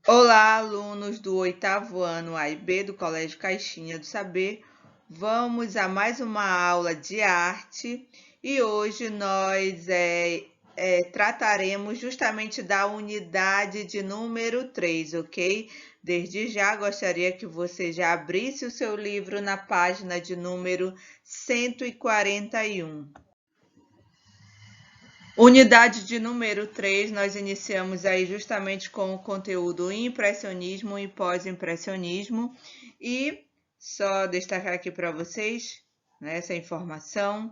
Olá, alunos do 8º ano A e B do Colégio Caixinha do Saber. Vamos a mais uma aula de arte e hoje nós trataremos justamente da unidade de número 3, ok? Desde já gostaria que você já abrisse o seu livro na página de número 141. Unidade de número 3, nós iniciamos aí justamente com o conteúdo impressionismo e pós-impressionismo. E só destacar aqui para vocês, né, essa informação.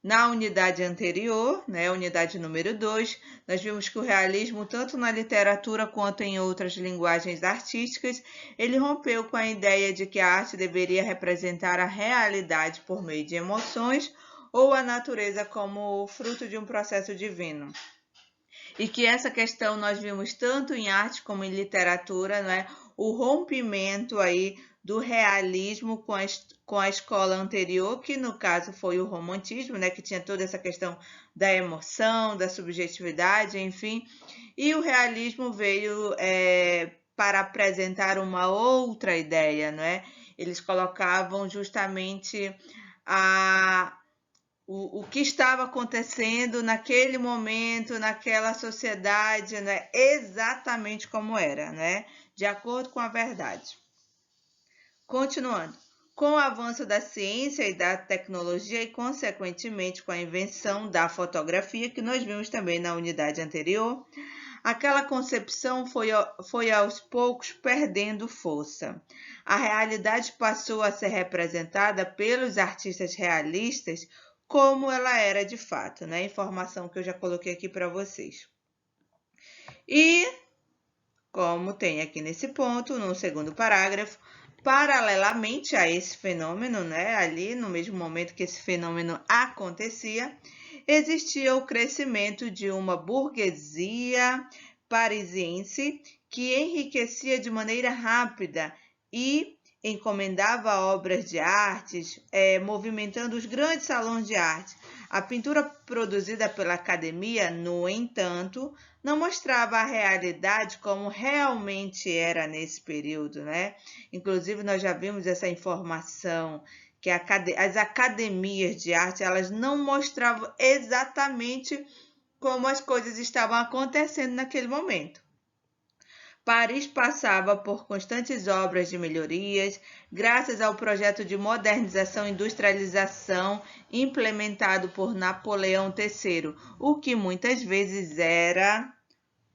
Na unidade anterior, né, unidade número 2, nós vimos que o realismo, tanto na literatura quanto em outras linguagens artísticas, ele rompeu com a ideia de que a arte deveria representar a realidade por meio de emoções ou a natureza como fruto de um processo divino. E que essa questão nós vimos tanto em arte como em literatura, né? O rompimento aí do realismo com a escola anterior, que no caso foi o romantismo, né? Que tinha toda essa questão da emoção, da subjetividade, enfim. E o realismo veio para apresentar uma outra ideia, não é? Eles colocavam justamente o que estava acontecendo naquele momento, naquela sociedade, né? Exatamente como era, né? De acordo com a verdade. Continuando. Com o avanço da ciência e da tecnologia e, consequentemente, com a invenção da fotografia, que nós vimos também na unidade anterior, aquela concepção foi aos poucos perdendo força. A realidade passou a ser representada pelos artistas realistas como ela era de fato, né? Informação que eu já coloquei aqui para vocês. E, como tem aqui nesse ponto, no segundo parágrafo, paralelamente a esse fenômeno, né, ali no mesmo momento que esse fenômeno acontecia, existia o crescimento de uma burguesia parisiense que enriquecia de maneira rápida e encomendava obras de artes, movimentando os grandes salões de arte. A pintura produzida pela academia, no entanto, não mostrava a realidade como realmente era nesse período, né? Inclusive, nós já vimos essa informação que as academias de arte, elas não mostravam exatamente como as coisas estavam acontecendo naquele momento. Paris passava por constantes obras de melhorias, graças ao projeto de modernização e industrialização implementado por Napoleão III, o que muitas vezes era,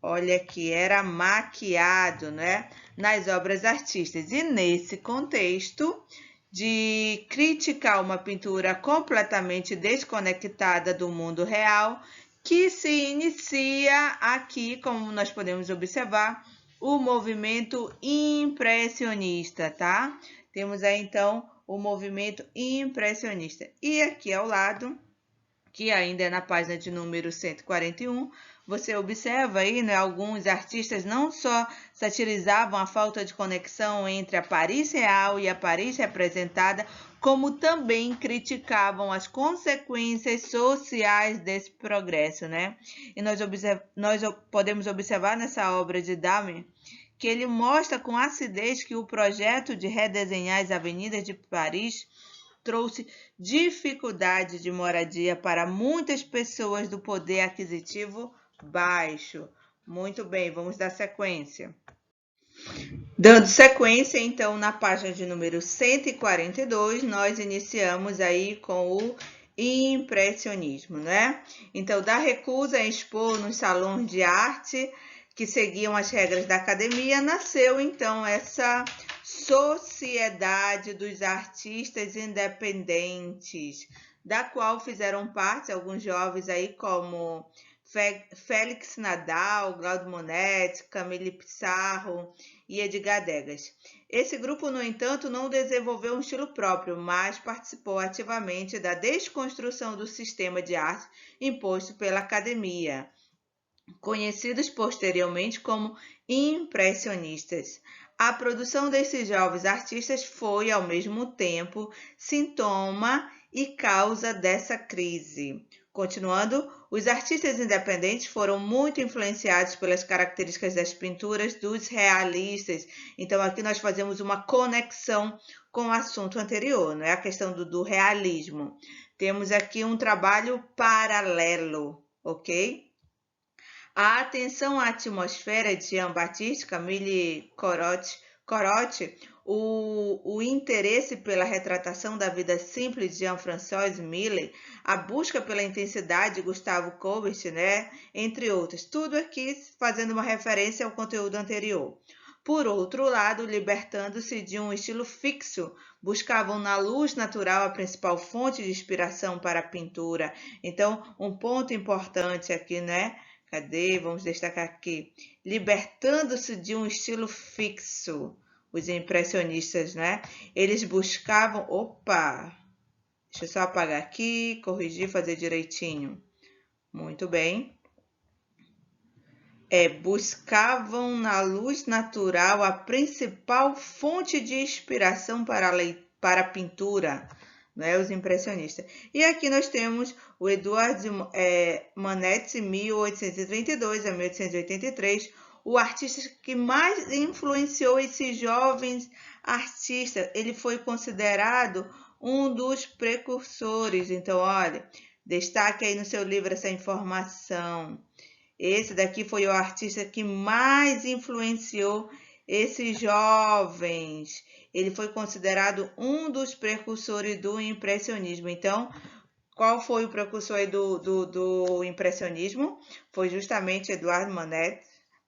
olha que era maquiado, né, nas obras artísticas. E nesse contexto de criticar uma pintura completamente desconectada do mundo real, que se inicia aqui, como nós podemos observar, o movimento impressionista, tá? Temos aí, então, o movimento impressionista. E aqui ao lado, que ainda é na página de número 141, você observa aí, né, alguns artistas não só satirizavam a falta de conexão entre a Paris real e a Paris representada, como também criticavam as consequências sociais desse progresso, né? E nós podemos observar nessa obra de Dami que ele mostra com acidez que o projeto de redesenhar as avenidas de Paris trouxe dificuldade de moradia para muitas pessoas do poder aquisitivo baixo. Muito bem, vamos dar sequência. Dando sequência, então, na página de número 142, nós iniciamos aí com o impressionismo, né? Então, da recusa em expor nos salões de arte que seguiam as regras da academia, nasceu então essa Sociedade dos Artistas Independentes, da qual fizeram parte alguns jovens aí como Félix Nadal, Claude Monet, Camille Pissarro e Edgar Degas. Esse grupo, no entanto, não desenvolveu um estilo próprio, mas participou ativamente da desconstrução do sistema de arte imposto pela academia, conhecidos posteriormente como impressionistas. A produção desses jovens artistas foi, ao mesmo tempo, sintoma e causa dessa crise. Continuando, Os artistas independentes foram muito influenciados pelas características das pinturas dos realistas. Então, aqui nós fazemos uma conexão com o assunto anterior, não é? A questão do realismo. Temos aqui um trabalho paralelo, ok? A atenção à atmosfera de Jean-Baptiste Camille Corot, o interesse pela retratação da vida simples de Jean-François Millet, a busca pela intensidade de Gustave Courbet, né? Entre outros. Tudo aqui fazendo uma referência ao conteúdo anterior. Por outro lado, libertando-se de um estilo fixo, buscavam na luz natural a principal fonte de inspiração para a pintura. Então, um ponto importante aqui, né? Cadê? Vamos destacar aqui. Libertando-se de um estilo fixo. Os impressionistas, né? Eles buscavam... Opa! Deixa eu só apagar aqui, corrigir, fazer direitinho. Muito bem. Buscavam na luz natural a principal fonte de inspiração para a pintura, né, os impressionistas. E aqui nós temos o Edouard Manet, 1832 a 1883, o artista que mais influenciou esses jovens artistas. Ele foi considerado um dos precursores. Então, olha, destaque aí no seu livro essa informação. Esse daqui foi o artista que mais influenciou esses jovens. Ele foi considerado um dos precursores do impressionismo. Então, qual foi o precursor aí do impressionismo? Foi justamente Edouard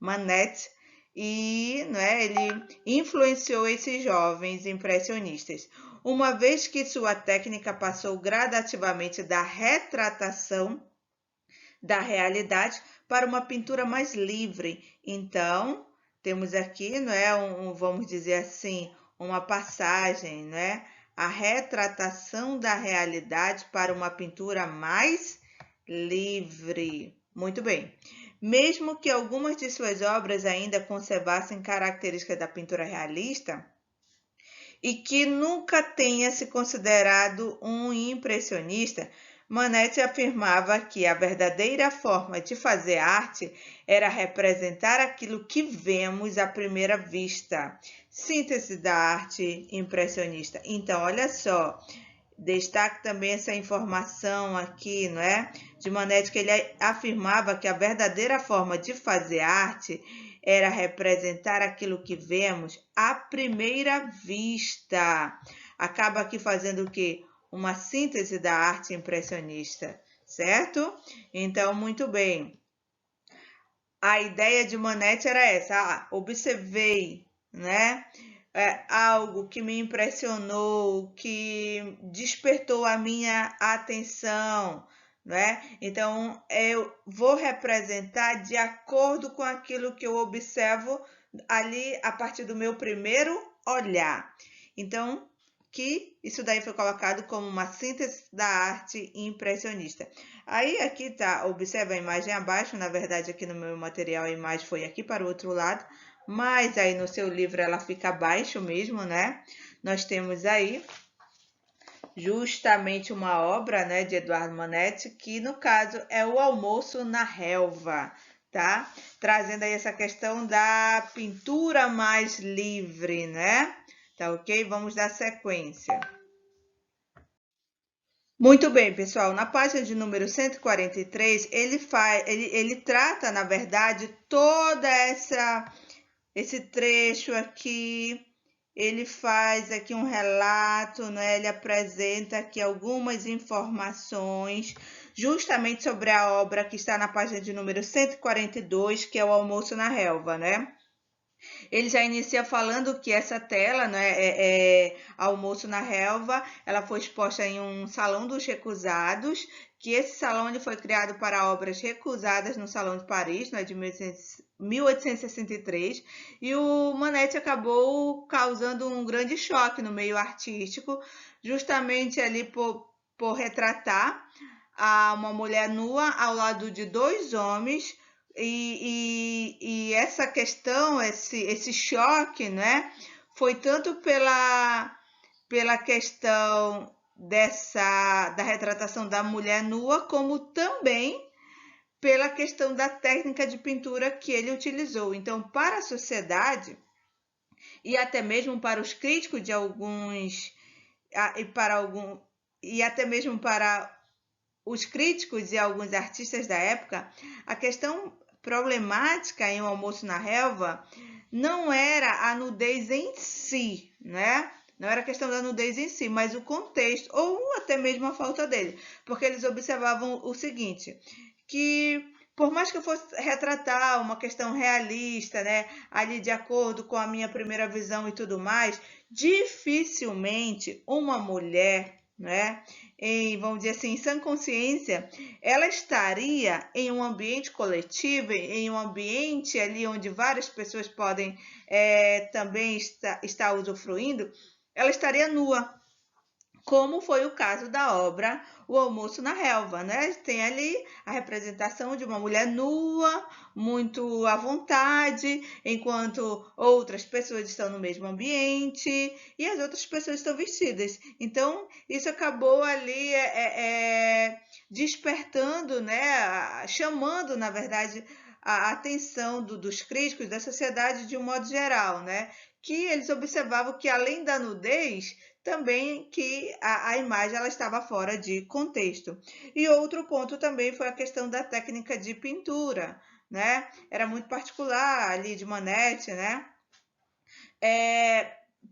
Manet, e né, ele influenciou esses jovens impressionistas. Uma vez que sua técnica passou gradativamente da retratação da realidade para uma pintura mais livre. Então, temos aqui, não é, vamos dizer assim, uma passagem, né? A retratação da realidade para uma pintura mais livre. Muito bem. Mesmo que algumas de suas obras ainda conservassem características da pintura realista e que nunca tenha se considerado um impressionista, Manet afirmava que a verdadeira forma de fazer arte era representar aquilo que vemos à primeira vista. Síntese da arte impressionista. Então, olha só, destaque também essa informação aqui, não é? De Manet, que ele afirmava que a verdadeira forma de fazer arte era representar aquilo que vemos à primeira vista. Acaba aqui fazendo o quê? Uma síntese da arte impressionista, certo? Então, muito bem. A ideia de Manet era essa, observei, né? Algo que me impressionou, que despertou a minha atenção, né? Então, eu vou representar de acordo com aquilo que eu observo ali a partir do meu primeiro olhar. Então, que isso daí foi colocado como uma síntese da arte impressionista. Aí aqui tá, observa a imagem abaixo, na verdade aqui no meu material a imagem foi aqui para o outro lado, mas aí no seu livro ela fica abaixo mesmo, né? Nós temos aí justamente uma obra, né, de Edouard Manet, que no caso é o Almoço na Relva, tá? Trazendo aí essa questão da pintura mais livre, né? Tá ok? Vamos dar sequência. Muito bem, pessoal. Na página de número 143, ele trata, na verdade, toda esse trecho aqui. Ele faz aqui um relato, né? Ele apresenta aqui algumas informações justamente sobre a obra que está na página de número 142, que é o Almoço na Relva, né? Ele já inicia falando que essa tela, né, Almoço na Relva, ela foi exposta em um salão dos recusados, que esse salão ele foi criado para obras recusadas no Salão de Paris, né, de 1863, e o Manet acabou causando um grande choque no meio artístico, justamente ali por retratar uma mulher nua ao lado de dois homens. E essa questão, esse choque, né, foi tanto pela questão da retratação da mulher nua, como também pela questão da técnica de pintura que ele utilizou. Então, para a sociedade e até mesmo para os críticos de alguns e até mesmo para os críticos e alguns artistas da época, a questão problemática em O Almoço na Relva não era a nudez em si, né? Não era a questão da nudez em si, mas o contexto, ou até mesmo a falta dele. Porque eles observavam o seguinte, que por mais que eu fosse retratar uma questão realista, né, ali de acordo com a minha primeira visão e tudo mais, dificilmente uma mulher, né, vamos dizer assim, em sã consciência, ela estaria em um ambiente coletivo, em um ambiente ali onde várias pessoas podem também estar usufruindo, ela estaria nua, como foi o caso da obra O Almoço na Relva, né? Tem ali a representação de uma mulher nua, muito à vontade, enquanto outras pessoas estão no mesmo ambiente e as outras pessoas estão vestidas. Então, isso acabou ali despertando, né? Chamando, na verdade, a atenção dos críticos da sociedade de um modo geral, né? Que eles observavam que, além da nudez, também que a imagem ela estava fora de contexto. E outro ponto também foi a questão da técnica de pintura, né? Era muito particular ali de Manet, né?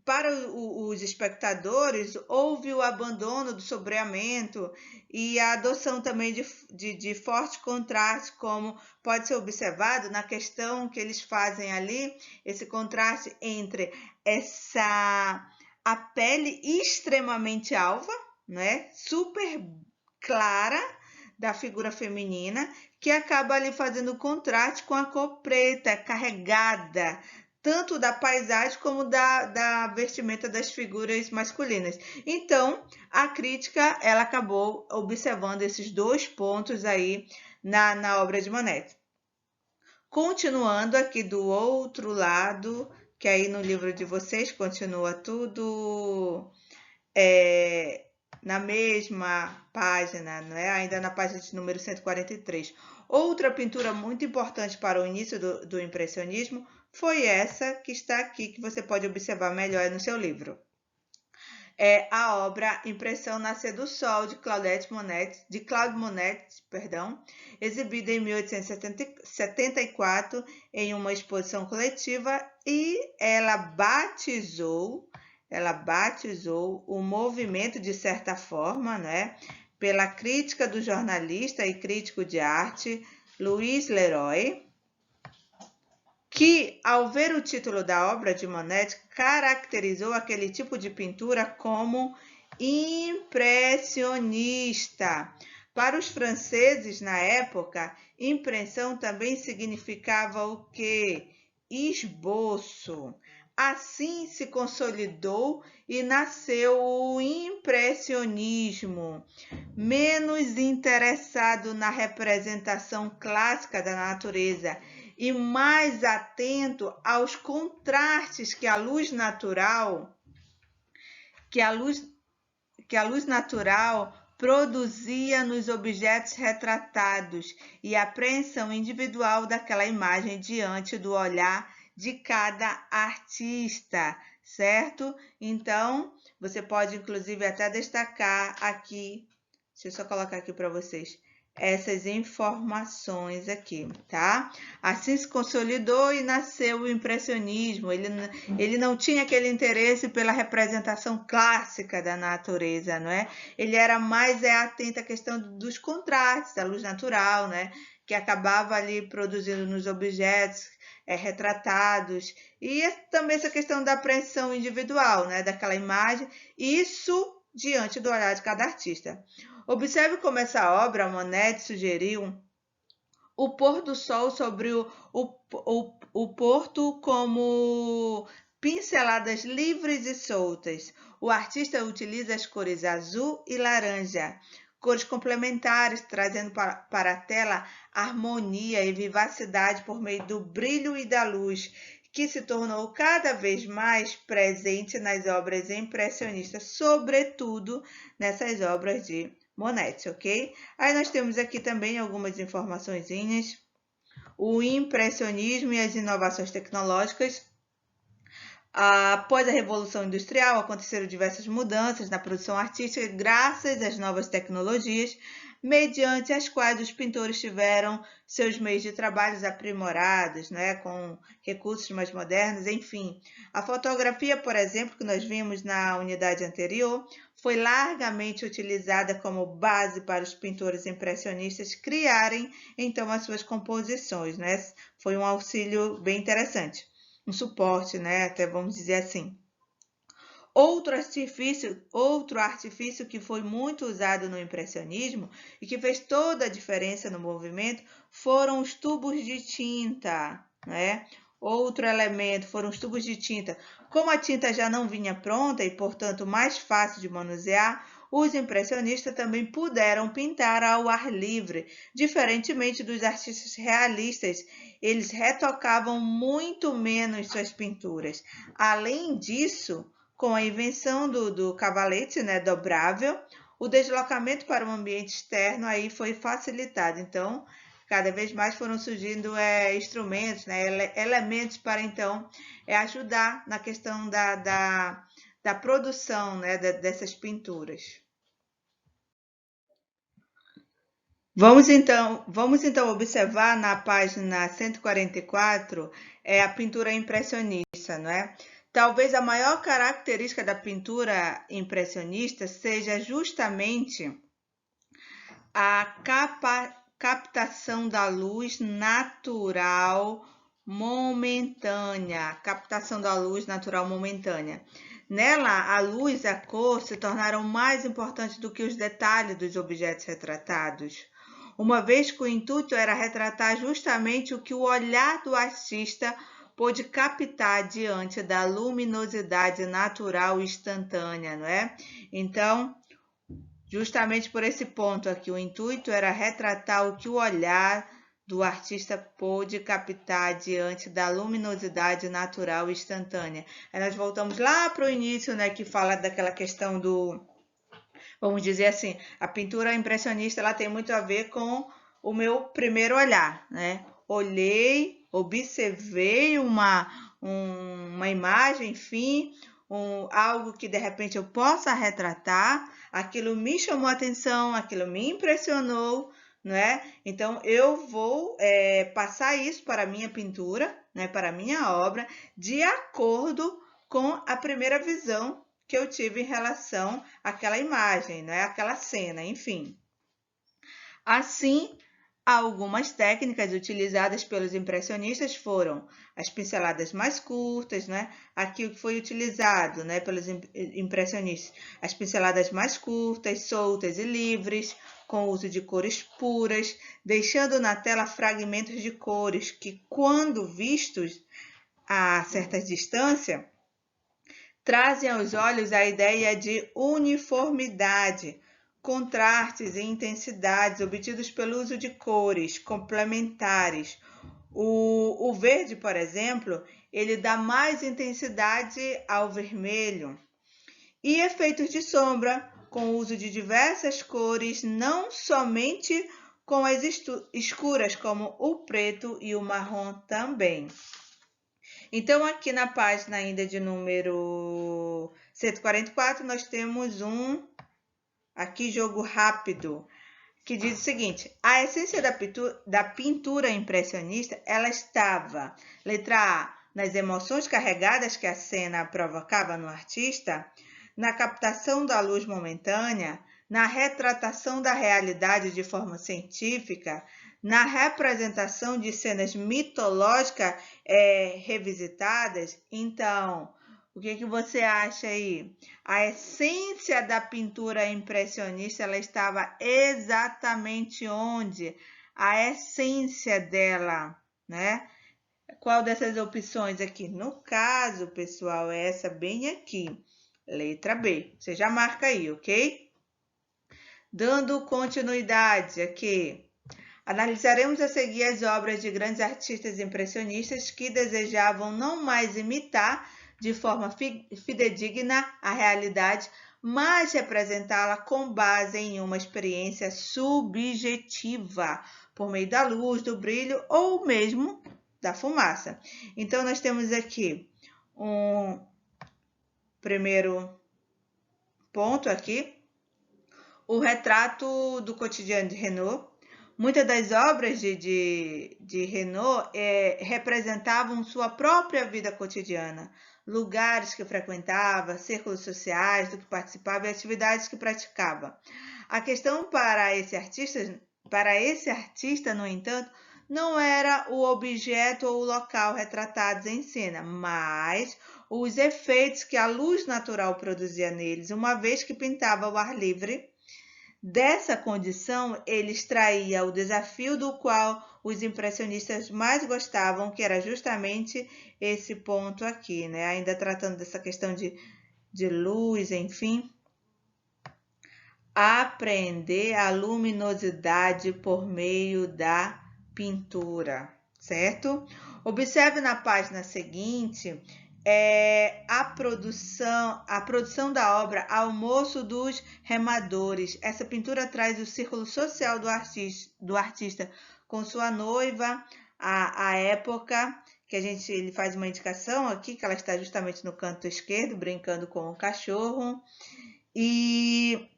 Para os espectadores, houve o abandono do sombreamento e a adoção também de forte contraste, como pode ser observado na questão que eles fazem ali, esse contraste entre a pele extremamente alva, né, super clara da figura feminina, que acaba ali fazendo contraste com a cor preta, carregada, tanto da paisagem como da vestimenta das figuras masculinas. Então, a crítica ela acabou observando esses dois pontos aí na obra de Manet. Continuando aqui do outro lado, que aí no livro de vocês continua tudo na mesma página, não é? Ainda na página de número 143. Outra pintura muito importante para o início do impressionismo foi essa que está aqui, que você pode observar melhor no seu livro. É a obra Impressão Nascer do Sol, de Claude Monet, exibida em 1874 em uma exposição coletiva, e ela batizou o movimento, de certa forma, né, pela crítica do jornalista e crítico de arte Louis Leroy, que, ao ver o título da obra de Manet, caracterizou aquele tipo de pintura como impressionista. Para os franceses, na época, impressão também significava o quê? Esboço. Assim se consolidou e nasceu o impressionismo, menos interessado na representação clássica da natureza e mais atento aos contrastes que a luz natural produzia nos objetos retratados e a apreensão individual daquela imagem diante do olhar de cada artista, certo? Então, você pode inclusive até destacar aqui, deixa eu só colocar aqui para vocês, essas informações aqui, tá? Assim se consolidou e nasceu o impressionismo. Ele não tinha aquele interesse pela representação clássica da natureza, não é? Ele era mais atento à questão dos contrastes, da luz natural, né? Que acabava ali produzindo nos objetos retratados, e também essa questão da apreensão individual, né? Daquela imagem, isso diante do olhar de cada artista. Observe como essa obra, Monet sugeriu o pôr do sol sobre o porto como pinceladas livres e soltas. O artista utiliza as cores azul e laranja, cores complementares, trazendo para a tela harmonia e vivacidade por meio do brilho e da luz, que se tornou cada vez mais presente nas obras impressionistas, sobretudo nessas obras de Monet, ok? Aí nós temos aqui também algumas informaçõezinhas. O impressionismo e as inovações tecnológicas. Após a Revolução Industrial, aconteceram diversas mudanças na produção artística graças às novas tecnologias, mediante as quais os pintores tiveram seus meios de trabalho aprimorados, né, com recursos mais modernos, enfim. A fotografia, por exemplo, que nós vimos na unidade anterior, foi largamente utilizada como base para os pintores impressionistas criarem, então, as suas composições, né? Foi um auxílio bem interessante. Um suporte, né? Até vamos dizer assim. Outro artifício que foi muito usado no impressionismo e que fez toda a diferença no movimento foram os tubos de tinta, né? Outro elemento foram os tubos de tinta. Como a tinta já não vinha pronta e, portanto, mais fácil de manusear, os impressionistas também puderam pintar ao ar livre, diferentemente dos artistas realistas. Eles retocavam muito menos suas pinturas. Além disso, com a invenção do cavalete, né, dobrável, o deslocamento para o ambiente externo aí foi facilitado. Então, cada vez mais foram surgindo instrumentos, né, elementos para, então, ajudar na questão da produção, né, dessas pinturas. Vamos então observar na página 144 a pintura impressionista, não é? Talvez a maior característica da pintura impressionista seja justamente a captação da luz natural momentânea. Captação da luz natural momentânea. Nela, a luz e a cor se tornaram mais importantes do que os detalhes dos objetos retratados, uma vez que o intuito era retratar justamente o que o olhar do artista pôde captar diante da luminosidade natural e instantânea, não é? Então, justamente por esse ponto aqui, o intuito era retratar o que o olhar do artista pôde captar diante da luminosidade natural e instantânea. Aí nós voltamos lá para o início, né, que fala daquela questão do, vamos dizer assim, a pintura impressionista, ela tem muito a ver com o meu primeiro olhar, né? Olhei, observei uma imagem, enfim, algo que de repente eu possa retratar, aquilo me chamou a atenção, aquilo me impressionou, né? Então eu vou passar isso para a minha pintura, né? Para a minha obra, de acordo com a primeira visão que eu tive em relação àquela imagem, né? Aquela cena, enfim. Assim, algumas técnicas utilizadas pelos impressionistas foram as pinceladas mais curtas, né? Aqui o que foi utilizado, né, pelos impressionistas, as pinceladas mais curtas, soltas e livres, com o uso de cores puras, deixando na tela fragmentos de cores que, quando vistos a certa distância, trazem aos olhos a ideia de uniformidade, contrastes e intensidades obtidos pelo uso de cores complementares. O verde, por exemplo, ele dá mais intensidade ao vermelho. E efeitos de sombra, com o uso de diversas cores, não somente com as escuras, como o preto e o marrom também. Então, aqui na página ainda de número 144, nós temos aqui jogo rápido, que diz o seguinte: a essência da pintura impressionista, ela estava, letra A, nas emoções carregadas que a cena provocava no artista, na captação da luz momentânea, na retratação da realidade de forma científica, na representação de cenas mitológicas revisitadas. Então, o que você acha aí? A essência da pintura impressionista, ela estava exatamente onde? A essência dela, né? Qual dessas opções aqui? No caso, pessoal, é essa bem aqui, letra B. Você já marca aí, ok? Dando continuidade aqui, analisaremos a seguir as obras de grandes artistas impressionistas que desejavam não mais imitar de forma fidedigna a realidade, mas representá-la com base em uma experiência subjetiva, por meio da luz, do brilho ou mesmo da fumaça. Então, nós temos aqui um primeiro ponto aqui, o retrato do cotidiano de Renault. Muitas das obras de Renault representavam sua própria vida cotidiana, lugares que frequentava, círculos sociais do que participava e atividades que praticava. A questão para esse artista, no entanto, não era o objeto ou o local retratados em cena, mas os efeitos que a luz natural produzia neles, uma vez que pintava ao ar livre. Dessa condição, ele extraía o desafio do qual os impressionistas mais gostavam, que era justamente esse ponto aqui, né? Ainda tratando dessa questão de luz, enfim. Apreender a luminosidade por meio da pintura, certo? Observe na página seguinte a produção da obra Almoço dos Remadores. Essa pintura traz o círculo social do artista com sua noiva, a época que ele faz uma indicação aqui, que ela está justamente no canto esquerdo, brincando com o cachorro, e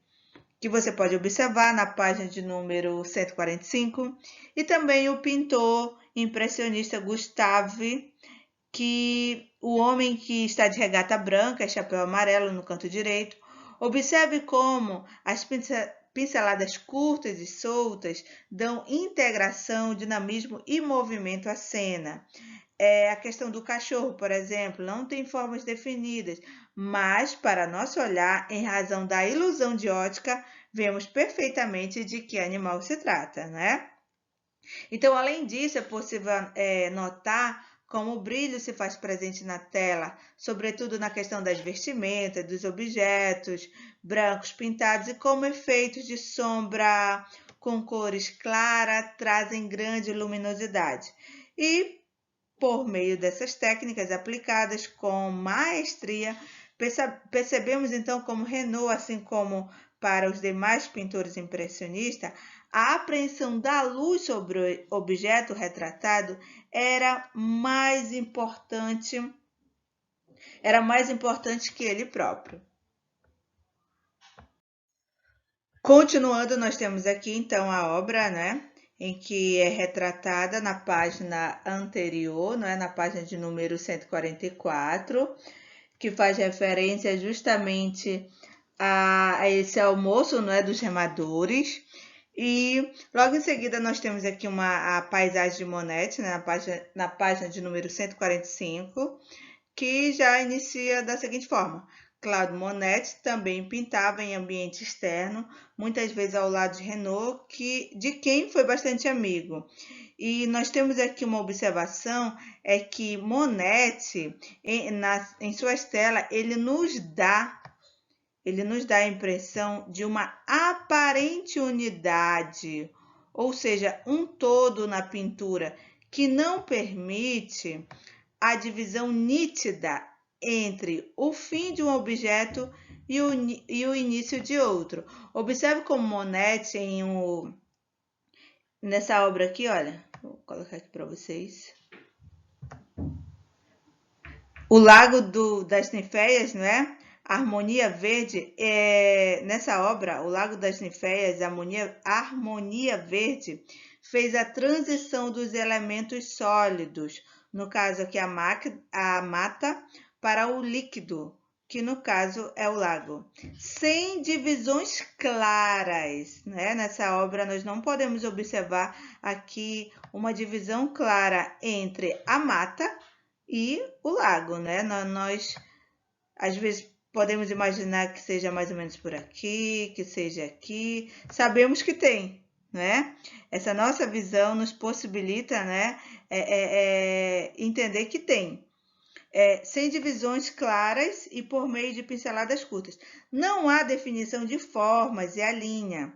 que você pode observar na página de número 145, e também o pintor impressionista Gustave, que o homem que está de regata branca e chapéu amarelo no canto direito. Observe como as pinceladas curtas e soltas dão integração, dinamismo e movimento à cena. A questão do cachorro, por exemplo, não tem formas definidas, mas para nosso olhar, em razão da ilusão de ótica, vemos perfeitamente de que animal se trata, né? Então, além disso, é possível notar como o brilho se faz presente na tela, sobretudo na questão das vestimentas, dos objetos brancos pintados, e como efeitos de sombra com cores claras trazem grande luminosidade. E, por meio dessas técnicas aplicadas com maestria, percebemos então como Renault, assim como para os demais pintores impressionistas, a apreensão da luz sobre o objeto retratado era mais importante que ele próprio. Continuando, nós temos aqui então a obra, né, em que é retratada na página anterior, né, na página de número 144, que faz referência justamente a esse almoço, não é, dos remadores. E logo em seguida nós temos aqui a paisagem de Monet, né, na página de número 145, que já inicia da seguinte forma. Claude Monet também pintava em ambiente externo, muitas vezes ao lado de Renault, de quem foi bastante amigo. E nós temos aqui uma observação, é que Monet, em suas telas, ele nos dá a impressão de uma aparente unidade, ou seja, um todo na pintura, que não permite a divisão nítida entre o fim de um objeto e o início de outro. Observe como Monet, nessa obra aqui, olha, vou colocar aqui para vocês. O Lago das Ninféias, não é? Harmonia Verde, nessa obra, O Lago das Ninféias, Harmonia Verde, fez a transição dos elementos sólidos, no caso aqui a mata, para o líquido, que no caso é o lago, sem divisões claras, né? Nessa obra nós não podemos observar aqui uma divisão clara entre a mata e o lago, né? Nós às vezes podemos imaginar que seja mais ou menos por aqui, que seja aqui. Sabemos que tem, né? Essa nossa visão nos possibilita, né, entender que tem. Sem divisões claras e por meio de pinceladas curtas. Não há definição de formas e a linha.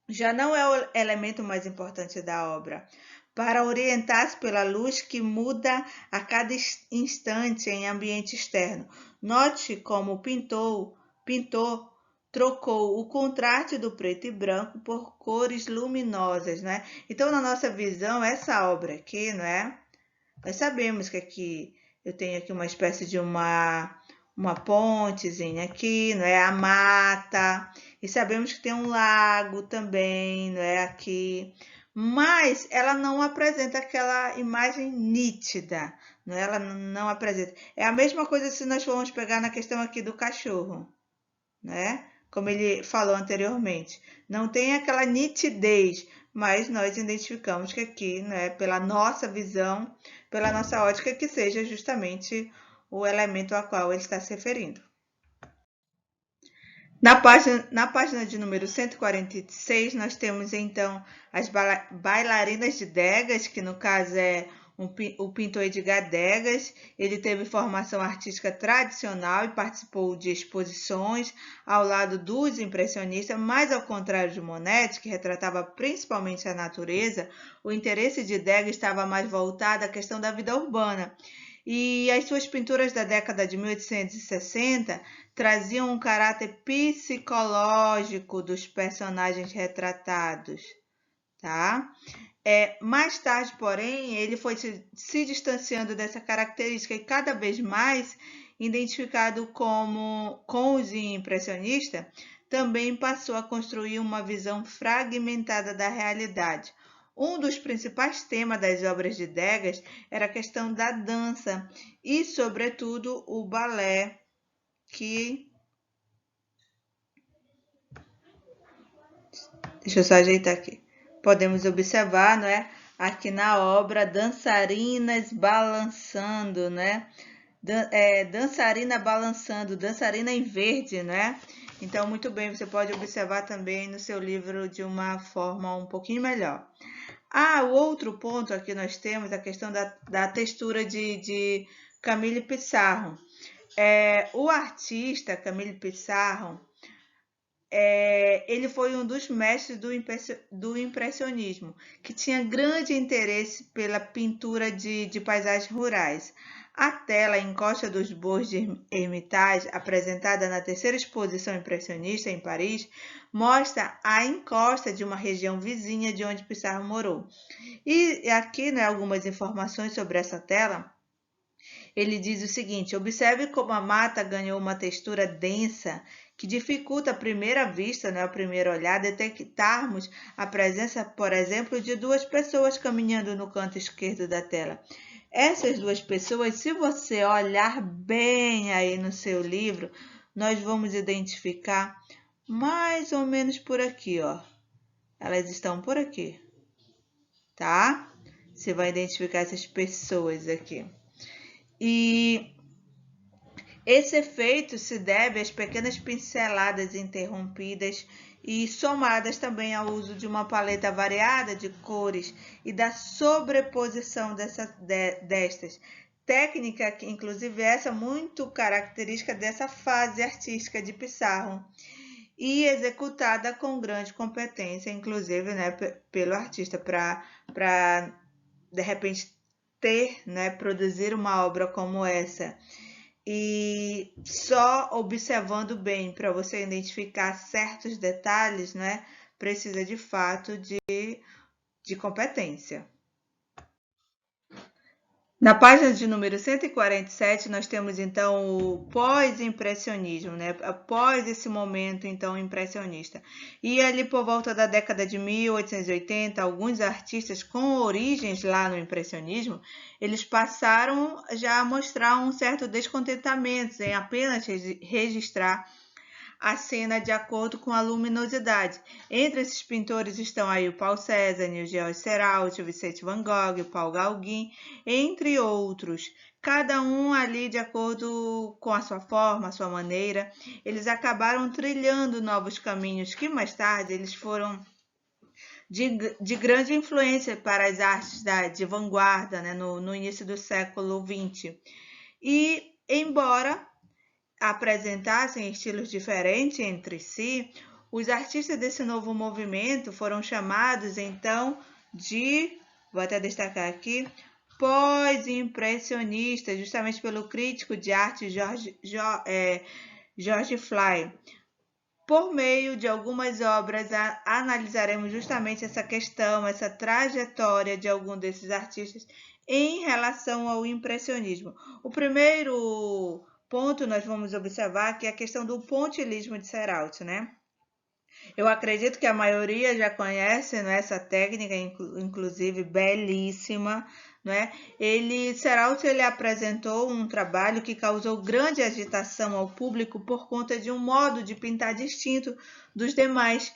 Já não é o elemento mais importante da obra. Para orientar-se pela luz que muda a cada instante em ambiente externo. Note como o pintor trocou o contraste do preto e branco por cores luminosas, né? Então, na nossa visão, essa obra aqui, né? Nós sabemos que aqui eu tenho aqui uma espécie de uma pontezinha aqui, não é? A mata, e sabemos que tem um lago também, não é? Aqui, mas ela não apresenta aquela imagem nítida, não é? Ela não apresenta. É a mesma coisa se nós formos pegar na questão aqui do cachorro, né? Como ele falou anteriormente, não tem aquela nitidez, mas nós identificamos que aqui, né, pela nossa visão, pela nossa ótica, que seja justamente o elemento a qual ele está se referindo. Na página de número 146, nós temos então as bailarinas de Degas, que no caso é o pintor Edgar Degas. Ele teve formação artística tradicional e participou de exposições ao lado dos impressionistas, mas ao contrário de Monet, que retratava principalmente a natureza, o interesse de Degas estava mais voltado à questão da vida urbana. E as suas pinturas da década de 1860 traziam um caráter psicológico dos personagens retratados, tá? Mais tarde, porém, ele foi se distanciando dessa característica e cada vez mais identificado com os impressionistas, também passou a construir uma visão fragmentada da realidade. Um dos principais temas das obras de Degas era a questão da dança e, sobretudo, o balé, que... Deixa eu só ajeitar aqui. Podemos observar, não é? Aqui na obra, dançarinas balançando, né? Dançarina balançando, dançarina em verde, né? Então, muito bem, você pode observar também no seu livro de uma forma um pouquinho melhor. O outro ponto aqui nós temos a questão da textura de Camille Pissarro. O artista Camille Pissarro, ele foi um dos mestres do impressionismo, que tinha grande interesse pela pintura de paisagens rurais. A tela Encosta dos Bois de Hermitage, apresentada na terceira exposição impressionista em Paris, mostra a encosta de uma região vizinha de onde Pissarro morou. E aqui, né, algumas informações sobre essa tela. Ele diz o seguinte: observe como a mata ganhou uma textura densa que dificulta à primeira vista, né, ao primeiro olhar, detectarmos a presença, por exemplo, de duas pessoas caminhando no canto esquerdo da tela. Essas duas pessoas, se você olhar bem aí no seu livro, nós vamos identificar mais ou menos por aqui, ó. Elas estão por aqui, tá? Você vai identificar essas pessoas aqui. E esse efeito se deve às pequenas pinceladas interrompidas e somadas também ao uso de uma paleta variada de cores e da sobreposição destas. Técnica que, inclusive, essa muito característica dessa fase artística de Pissarro e executada com grande competência, inclusive, né, pelo artista, para de repente ter, né, produzir uma obra como essa. E só observando bem para você identificar certos detalhes, né, precisa de fato de competência. Na página de número 147, nós temos então o pós-impressionismo, né? Após esse momento então impressionista. E ali por volta da década de 1880, alguns artistas com origens lá no impressionismo, eles passaram já a mostrar um certo descontentamento em apenas registrar a cena de acordo com a luminosidade. Entre esses pintores estão aí o Paul Cézanne, o George Seurat, o Vicente Van Gogh, o Paul Gauguin, entre outros. Cada um ali de acordo com a sua forma, a sua maneira. Eles acabaram trilhando novos caminhos que mais tarde eles foram de grande influência para as artes de vanguarda, né, no início do século XX. E, embora apresentassem estilos diferentes entre si, os artistas desse novo movimento foram chamados então vou até destacar aqui, pós-impressionistas, justamente pelo crítico de arte George Fly. Por meio de algumas obras, analisaremos justamente essa questão, essa trajetória de algum desses artistas em relação ao impressionismo. O primeiro ponto nós vamos observar que é a questão do pontilhismo de Seraut, né? Eu acredito que a maioria já conhece, né, essa técnica, inclusive belíssima, né? Seraut apresentou um trabalho que causou grande agitação ao público por conta de um modo de pintar distinto dos demais,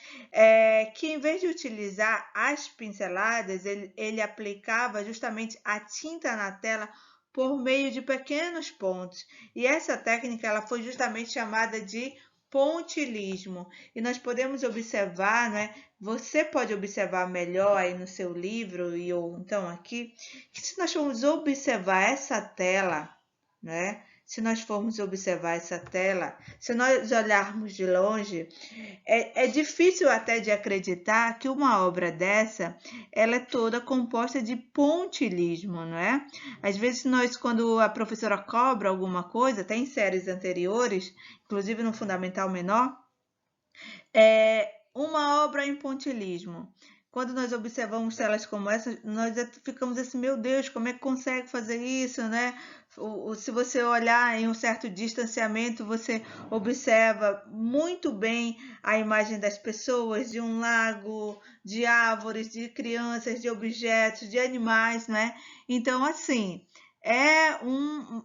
que em vez de utilizar as pinceladas, ele aplicava justamente a tinta na tela por meio de pequenos pontos. E essa técnica ela foi justamente chamada de pontilhismo. E nós podemos observar, né? Você pode observar melhor aí no seu livro e ou então aqui, que se nós formos observar essa tela, né? Se nós formos observar essa tela, se nós olharmos de longe, é difícil até de acreditar que uma obra dessa, ela é toda composta de pontilhismo, não é? Às vezes nós, quando a professora cobra alguma coisa, até em séries anteriores, inclusive no Fundamental Menor, uma obra em pontilhismo. Quando nós observamos telas como essa, nós ficamos assim, meu Deus, como é que consegue fazer isso, né? Se você olhar em um certo distanciamento, você observa muito bem a imagem das pessoas, de um lago, de árvores, de crianças, de objetos, de animais, né? Então, assim,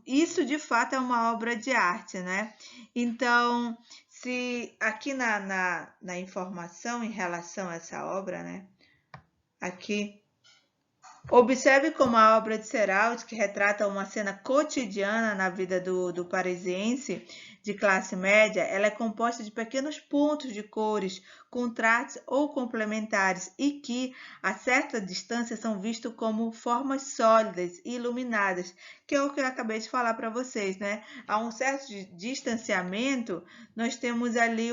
isso de fato é uma obra de arte, né? Então, se aqui na informação em relação a essa obra, né? Aqui, observe como a obra de Seraut, que retrata uma cena cotidiana na vida do parisiense de classe média, ela é composta de pequenos pontos de cores, contrastes ou complementares e que, a certa distância, são vistos como formas sólidas e iluminadas, que é o que eu acabei de falar para vocês, né? A um certo distanciamento, nós temos ali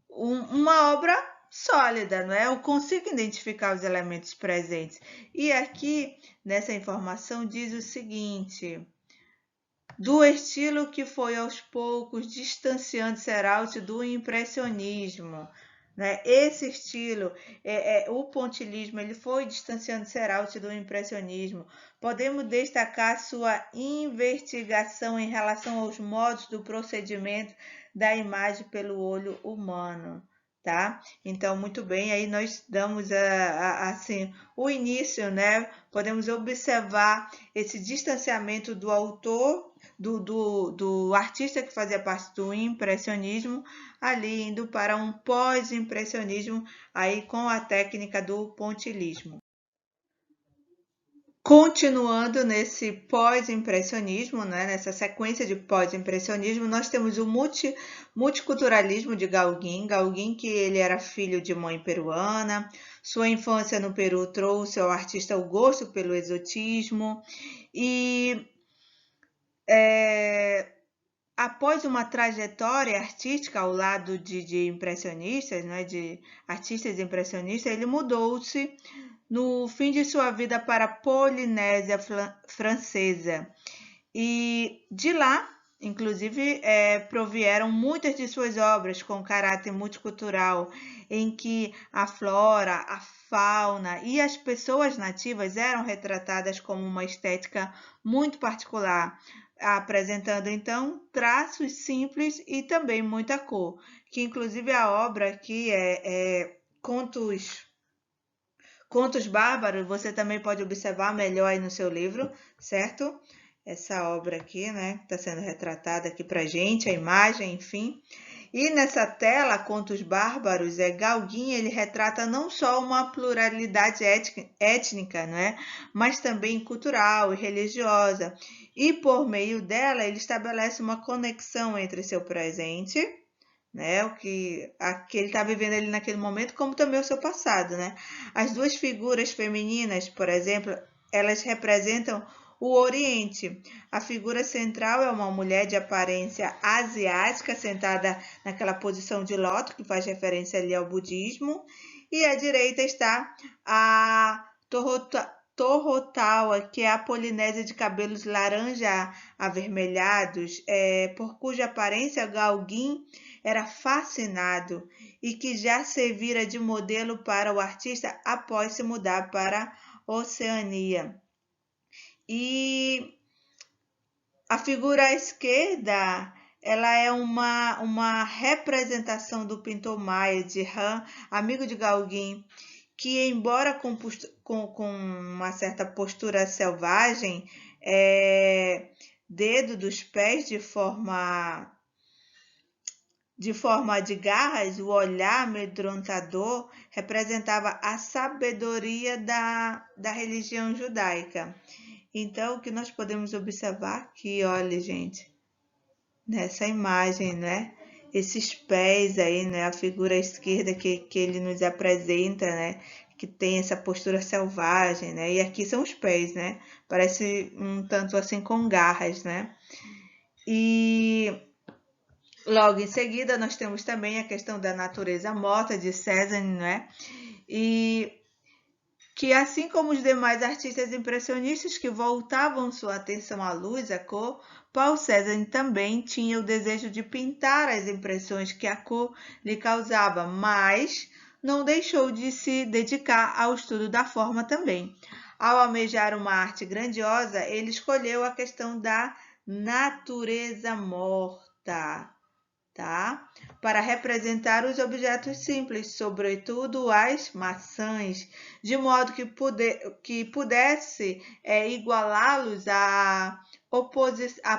uma obra sólida, não é? Eu consigo identificar os elementos presentes. E aqui, nessa informação, diz o seguinte: do estilo que foi aos poucos distanciando Seraut do impressionismo. Né? Esse estilo, o pontilhismo, ele foi distanciando Seraut do impressionismo. Podemos destacar sua investigação em relação aos modos do procedimento da imagem pelo olho humano. Tá? Então, muito bem, aí nós damos assim, o início, né? Podemos observar esse distanciamento do autor, do artista que fazia parte do impressionismo, ali indo para um pós-impressionismo, aí com a técnica do pontilhismo. Continuando nesse pós-impressionismo, né, nessa sequência de pós-impressionismo, nós temos o multiculturalismo de Gauguin. Gauguin, que ele era filho de mãe peruana, sua infância no Peru trouxe ao artista o gosto pelo exotismo e após uma trajetória artística ao lado de impressionistas, né, de artistas impressionistas, ele mudou-se no fim de sua vida para a Polinésia Francesa. E de lá, inclusive, provieram muitas de suas obras com caráter multicultural, em que a flora, a fauna e as pessoas nativas eram retratadas como uma estética muito particular, apresentando então traços simples e também muita cor, que inclusive a obra aqui é Contos Bárbaros, você também pode observar melhor aí no seu livro, certo? Essa obra aqui, né, está sendo retratada aqui para gente, a imagem, enfim. E nessa tela, Contos Bárbaros, Gauguin, ele retrata não só uma pluralidade étnica, né, mas também cultural e religiosa. E por meio dela, ele estabelece uma conexão entre seu presente, né, o que ele está vivendo ali naquele momento, como também o seu passado, né? As duas figuras femininas, por exemplo, elas representam o Oriente. A figura central é uma mulher de aparência asiática, sentada naquela posição de lótus, que faz referência ali ao budismo, e à direita está a Torrotawa, que é a Polinésia de cabelos laranja avermelhados, por cuja aparência Gauguin era fascinado e que já servira de modelo para o artista após se mudar para a Oceania. E a figura à esquerda, ela é uma representação do pintor maia de Han, amigo de Gauguin, que, embora com uma certa postura selvagem, dedo dos pés de forma de garras, o olhar amedrontador representava a sabedoria da religião judaica. Então, o que nós podemos observar aqui, olha, gente, nessa imagem, né? Esses pés aí, né? A figura esquerda que ele nos apresenta, né? Que tem essa postura selvagem, né? E aqui são os pés, né? Parece um tanto assim com garras, né? E logo em seguida nós temos também a questão da natureza morta de Cézanne, né? E que, assim como os demais artistas impressionistas que voltavam sua atenção à luz, à cor, Paul Cézanne também tinha o desejo de pintar as impressões que a cor lhe causava, mas não deixou de se dedicar ao estudo da forma também. Ao almejar uma arte grandiosa, ele escolheu a questão da natureza morta, tá? Para representar os objetos simples, sobretudo as maçãs, de modo que pudesse igualá-los à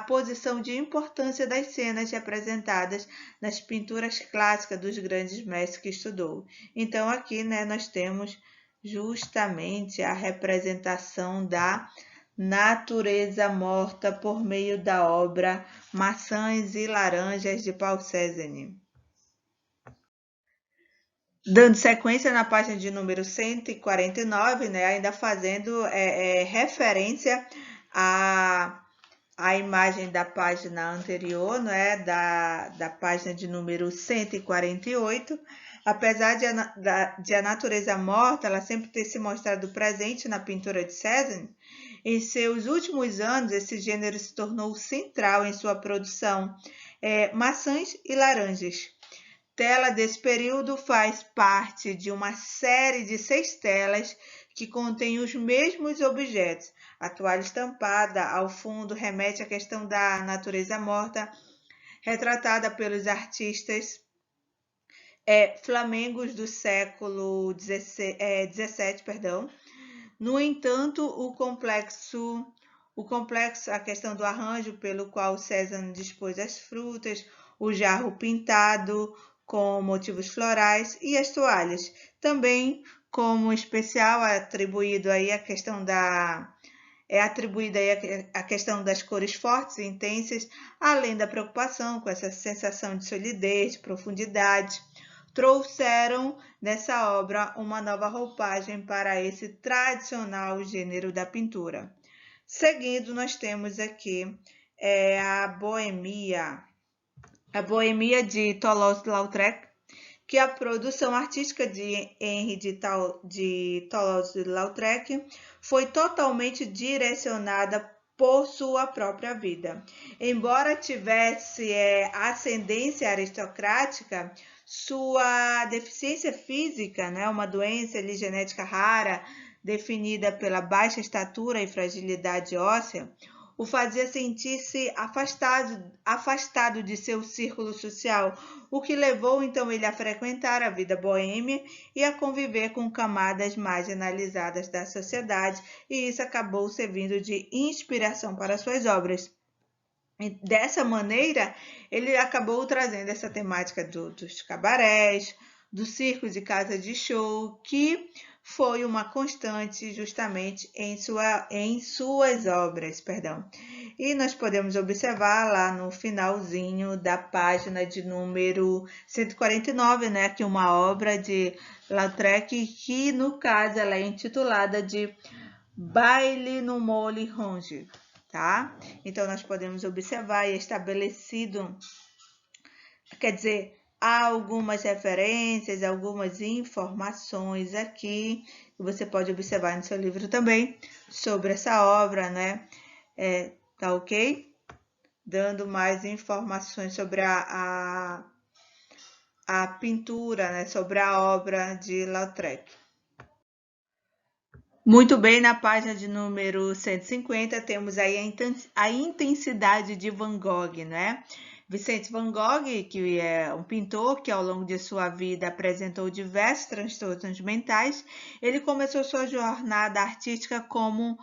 posição de importância das cenas representadas nas pinturas clássicas dos grandes mestres que estudou. Então, aqui, né, nós temos justamente a representação da natureza morta por meio da obra Maçãs e Laranjas de Paul Cézanne. Dando sequência na página de número 149, né, ainda fazendo referência à imagem da página anterior, né, da página de número 148, apesar de a natureza morta ela sempre ter se mostrado presente na pintura de Cézanne, em seus últimos anos, esse gênero se tornou central em sua produção. Maçãs e Laranjas. Tela desse período faz parte de uma série de 6 telas que contém os mesmos objetos. A toalha estampada ao fundo remete à questão da natureza morta, retratada pelos artistas flamengos do século XVII, perdão. No entanto, a questão do arranjo pelo qual Cézanne dispôs as frutas, o jarro pintado com motivos florais e as toalhas, também como especial atribuído aí a questão atribuída aí a questão das cores fortes e intensas, além da preocupação com essa sensação de solidez, de profundidade, trouxeram nessa obra uma nova roupagem para esse tradicional gênero da pintura. Seguindo, nós temos aqui a Boêmia de Toulouse-Lautrec, que a produção artística de Henri de Toulouse-Lautrec foi totalmente direcionada por sua própria vida. Embora tivesse ascendência aristocrática, sua deficiência física, né, uma doença genética rara, definida pela baixa estatura e fragilidade óssea, o fazia sentir-se afastado de seu círculo social, o que levou então ele a frequentar a vida boêmia e a conviver com camadas marginalizadas da sociedade, e isso acabou servindo de inspiração para suas obras. Dessa maneira, ele acabou trazendo essa temática dos cabarés, dos circos e casas de show, que foi uma constante justamente em suas obras. Perdão. E nós podemos observar lá no finalzinho da página de número 149, né, que uma obra de Lautrec, que no caso ela é intitulada de Baile no Moulin Rouge. Tá? Então, nós podemos observar e estabelecido, quer dizer, Há algumas referências, algumas informações aqui que você pode observar no seu livro também sobre essa obra, né? Tá ok? Dando mais informações sobre a pintura, né? Sobre a obra de Lautrec. Muito bem, na página de número 150, temos aí a intensidade de Van Gogh, né? Vicente Van Gogh, que é um pintor que ao longo de sua vida apresentou diversos transtornos mentais, ele começou sua jornada artística com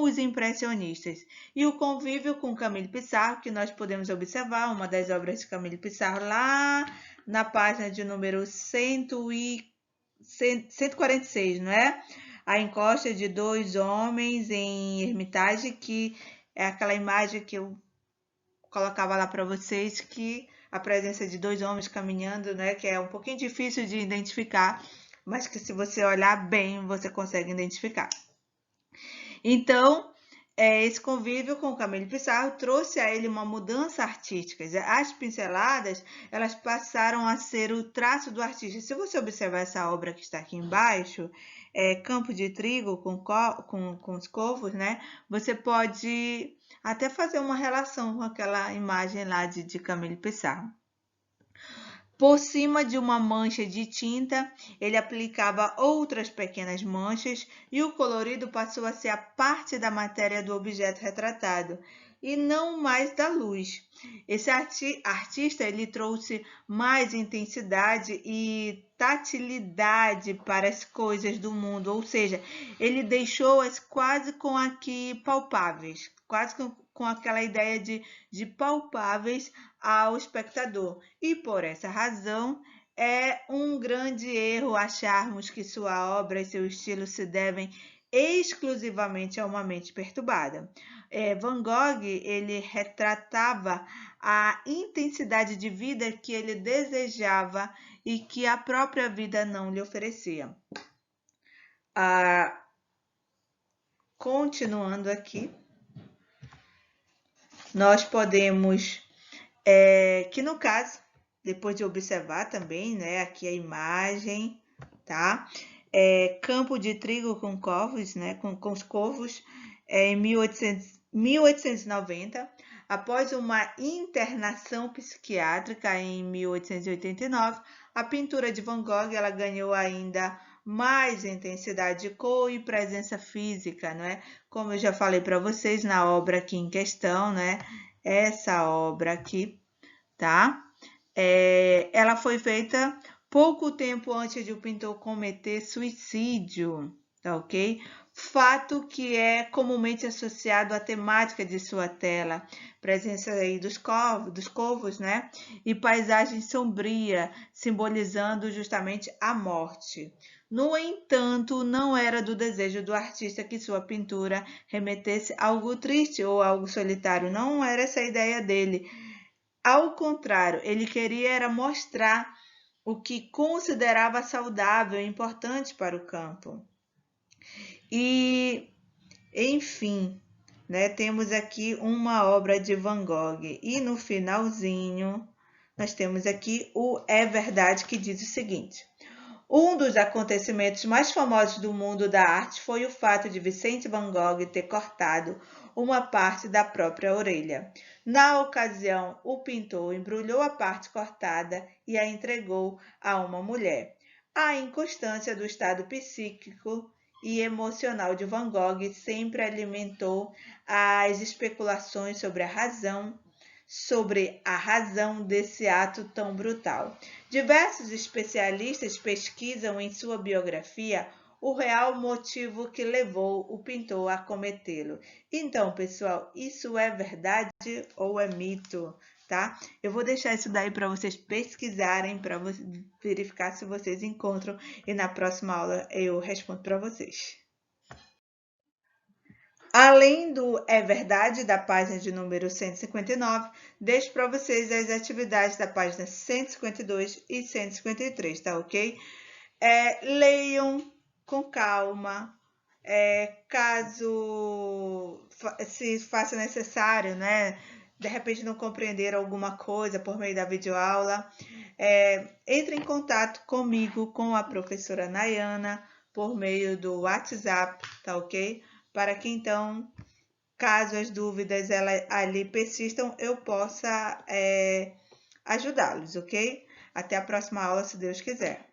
os impressionistas. E o convívio com Camille Pissarro, que nós podemos observar, uma das obras de Camille Pissarro, lá na página de número 146, não é? A encosta de dois homens em Hermitage, que é aquela imagem que eu colocava lá para vocês, que a presença de dois homens caminhando, né, que é um pouquinho difícil de identificar, mas que se você olhar bem, você consegue identificar. Então, esse convívio com Camille Pissarro trouxe a ele uma mudança artística. As pinceladas, elas passaram a ser o traço do artista. Se você observar essa obra que está aqui embaixo, Campo de Trigo com os Corvos, né? Você pode até fazer uma relação com aquela imagem lá de Camille Pissarro. Por cima de uma mancha de tinta, ele aplicava outras pequenas manchas e o colorido passou a ser a parte da matéria do objeto retratado e não mais da luz. Esse artista ele trouxe mais intensidade e tatilidade para as coisas do mundo, ou seja, ele deixou-as quase com aqui palpáveis, quase com aquela ideia de palpáveis ao espectador. E por essa razão, é um grande erro acharmos que sua obra e seu estilo se devem exclusivamente a uma mente perturbada. Van Gogh, ele retratava a intensidade de vida que ele desejava e que a própria vida não lhe oferecia. Continuando aqui, nós podemos, que no caso, depois de observar também, né, aqui a imagem, tá? Campo de Trigo com Corvos, né, com os Corvos, em 1890, após uma internação psiquiátrica em 1889, a pintura de Van Gogh ela ganhou ainda mais intensidade de cor e presença física, né? Como eu já falei para vocês na obra aqui em questão, né? Essa obra aqui, tá? Ela foi feita pouco tempo antes de o pintor cometer suicídio, tá ok? Fato que é comumente associado à temática de sua tela, presença aí dos corvos, né? E paisagem sombria, simbolizando justamente a morte. No entanto, não era do desejo do artista que sua pintura remetesse a algo triste ou algo solitário, não era essa a ideia dele. Ao contrário, ele queria era mostrar o que considerava saudável e importante para o campo. E, enfim, né, temos aqui uma obra de Van Gogh. E no finalzinho, nós temos aqui o É Verdade, que diz o seguinte: um dos acontecimentos mais famosos do mundo da arte foi o fato de Vicente Van Gogh ter cortado uma parte da própria orelha. Na ocasião, o pintor embrulhou a parte cortada e a entregou a uma mulher. A inconstância do estado psíquico e emocional de Van Gogh sempre alimentou as especulações sobre a razão desse ato tão brutal. Diversos especialistas pesquisam em sua biografia o real motivo que levou o pintor a cometê-lo. Então, pessoal, isso é verdade ou é mito? Tá? Eu vou deixar isso daí para vocês pesquisarem, para verificar se vocês encontram, e na próxima aula eu respondo para vocês. Além do É Verdade, da página de número 159, deixo para vocês as atividades da página 152 e 153, tá ok? Leiam com calma, caso se faça necessário, né? de repente não compreenderam alguma coisa por meio da videoaula, entre em contato comigo, com a professora Nayana, por meio do WhatsApp, tá ok? Para que então, caso as dúvidas ali persistam, eu possa ajudá-los, ok? Até a próxima aula, se Deus quiser.